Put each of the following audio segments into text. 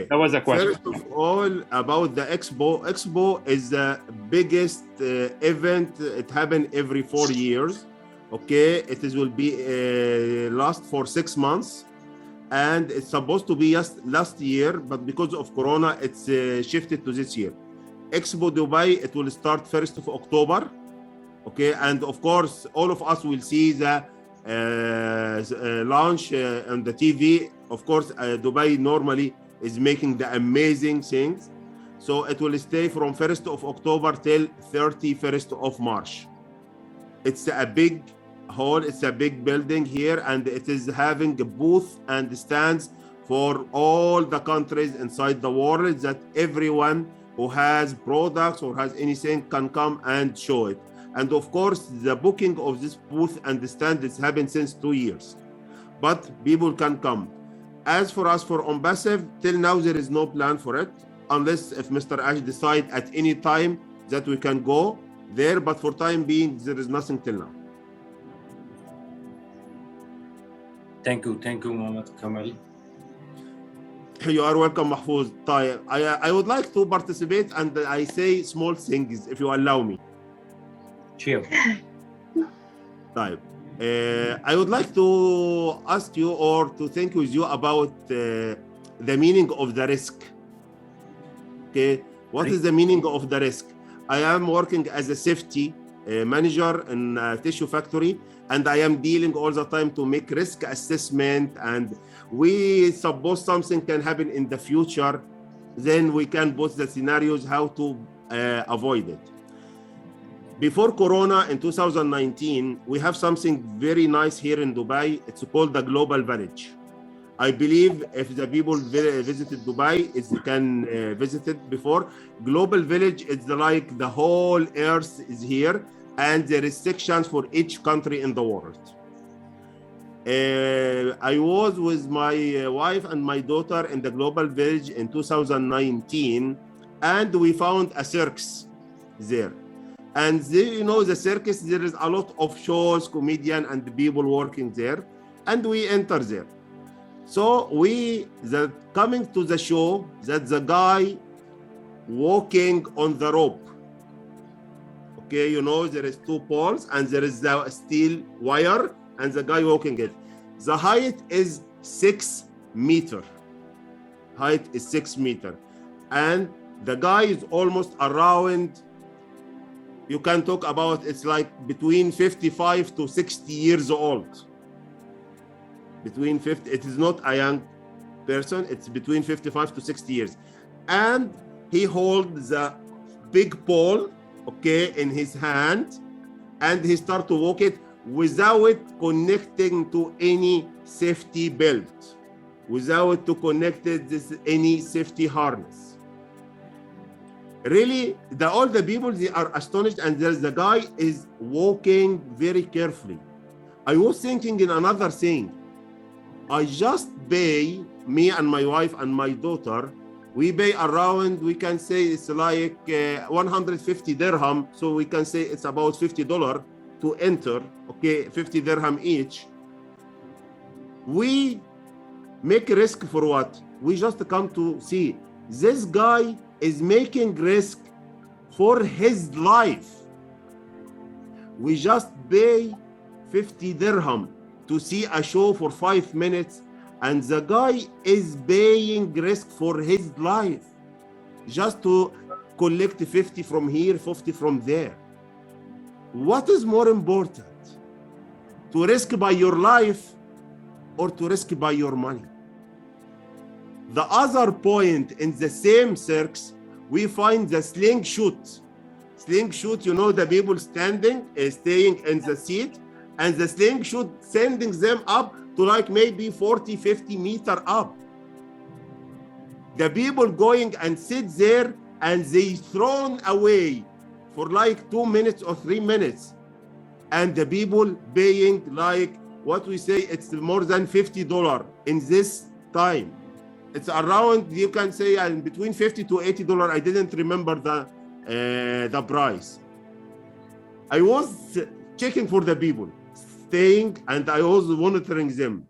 That was a question. First of all, about the Expo. Expo is the biggest event. It happens every 4 years. Okay, will be last for 6 months, and it's supposed to be just last year, but because of Corona, it's shifted to this year. Expo Dubai, it will start 1st of October. Okay, and of course, all of us will see the launch on the TV. Of course, Dubai normally is making the amazing things. So it will stay from 1st of October till 31st of March. It's a big hall, it's a big building here, and it is having a booth and stands for all the countries inside the world, that everyone who has products or has anything can come and show it. And of course, the booking of this booth and the stand has happened since 2 years, but people can come. As for us for Onpassive, till now there is no plan for it, unless if Mr. Ash decide at any time that we can go there, but for time being, there is nothing till now. Thank you, Mohamed Kamal. You are welcome, Mahfouz. I would like to participate, and I say small things, if you allow me. Sure. I would like to ask you or to think with you about the meaning of the risk. Okay, what is the meaning of the risk? I am working as a safety manager in a tissue factory, and I am dealing all the time to make risk assessment, and we suppose something can happen in the future, then we can put the scenarios how to avoid it. Before Corona in 2019, we have something very nice here in Dubai. It's called the Global Village. I believe if the people visited Dubai, they can visit it before. Global Village is like the whole earth is here, and there is sections for each country in the world. I was with my wife and my daughter in the Global Village in 2019, and we found a circus there. And you know, the circus, there is a lot of shows, comedian and people working there, and we enter there. So coming to the show, that the guy walking on the rope. Okay, you know, there is 2 poles and there is the steel wire and the guy walking it. The height is 6 meters. Height is 6 meters. And the guy is almost around, you can talk about, it's like between 55 to 60 years old. Between 50, it is not a young person, it's between 55 to 60 years. And he holds the big pole, okay, in his hand, and he start to walk it without connecting to any safety belt, without to connect any safety harness. Really, all the people, they are astonished, and there's the guy is walking very carefully. I was thinking in another thing. I just pay, me and my wife and my daughter, we pay around, we can say it's like 150 dirham. So we can say it's about $50 to enter, okay, 50 dirham each. We make risk for what? We just come to see. This guy is making risk for his life. We just pay 50 dirham to see a show for 5 minutes, and the guy is paying risk for his life just to collect 50 from here, 50 from there. What is more important? To risk by your life or to risk by your money? The other point in the same circus, we find the slingshot. Slingshot, you know, the people standing, staying in the seat, and the slingshot sending them up to like maybe 40, 50 meters up. The people going and sit there, and they thrown away for like 2 minutes or 3 minutes. And the people paying like, what we say, it's more than $50 in this time. It's around, you can say, between $50 to $80. I didn't remember the price. I was checking for the people staying, and I was monitoring them.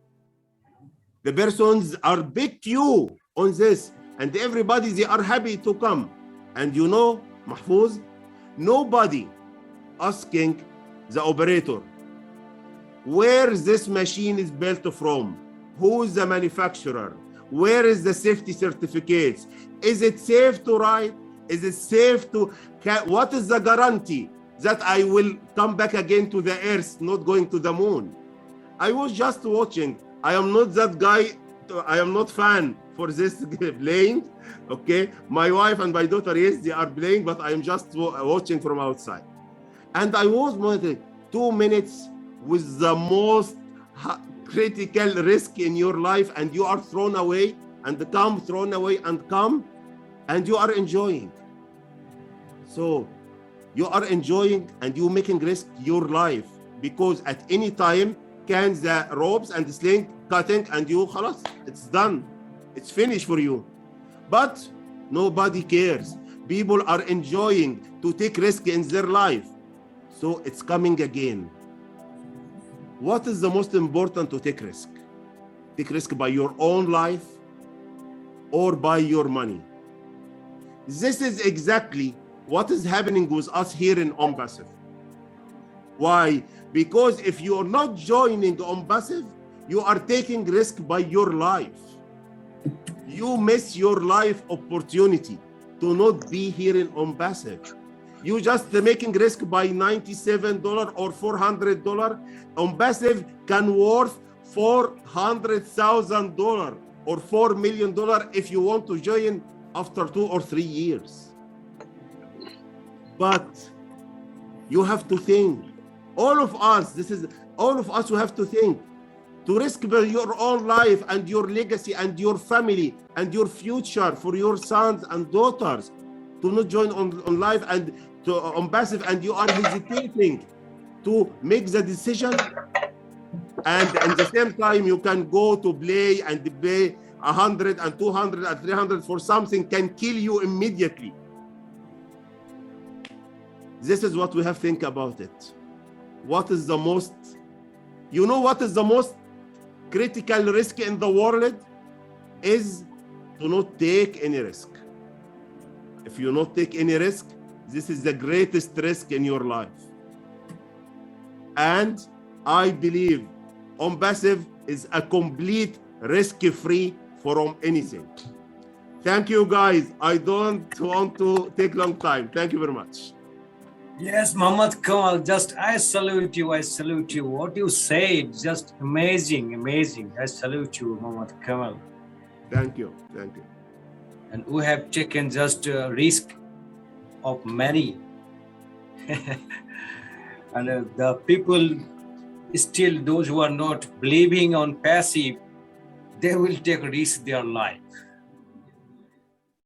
The persons are big queue on this. and everybody, they are happy to come. And you know, Mahfouz, nobody asking the operator, where this machine is built from, who is the manufacturer, where is the safety certificates, is it safe to ride, is it safe to, what is the guarantee that I will come back again to the earth, not going to the moon? I was just watching. I am not that guy, I am not fan for this playing, okay? My wife and my daughter, yes, they are playing, but I am just watching from outside. And I was monitoring 2 minutes with the most critical risk in your life, and you are thrown away and come, thrown away and come, and you are enjoying. So you are enjoying and you making risk your life, because at any time can the ropes and the sling cutting and you khalas, it's done, it's finished for you. But nobody cares. People are enjoying to take risk in their life. So it's coming again. What is the most important to take risk? Take risk by your own life or by your money. This is exactly what is happening with us here in Onpassive. Why? Because if you are not joining Onpassive, you are taking risk by your life. You miss your life opportunity to not be here in Onpassive. You just making risk by $97 or $400. Onpassive can worth $400,000 or $4 million if you want to join after 2 or 3 years. But you have to think. All of us, all of us who have to think. To risk your own life and your legacy and your family and your future for your sons and daughters, to not join on live and to Onpassive, and you are hesitating to make the decision, and at the same time you can go to play and pay 100 and 200 and 300 for something can kill you immediately. This is what we have to think about it. What is the most, you know what is the most critical risk in the world? Is to not take any risk. If you not take any risk, this is the greatest risk in your life. And I believe Onpassive is a complete risk-free from anything. Thank you guys. I don't want to take long time. Thank you very much. Yes, Mohamed Kamal, I salute you. What you said, just amazing. I salute you, Mohamed Kamal. Thank you. And we have taken just a risk of many. And the people, still those who are not believing on passive, they will take risk their life.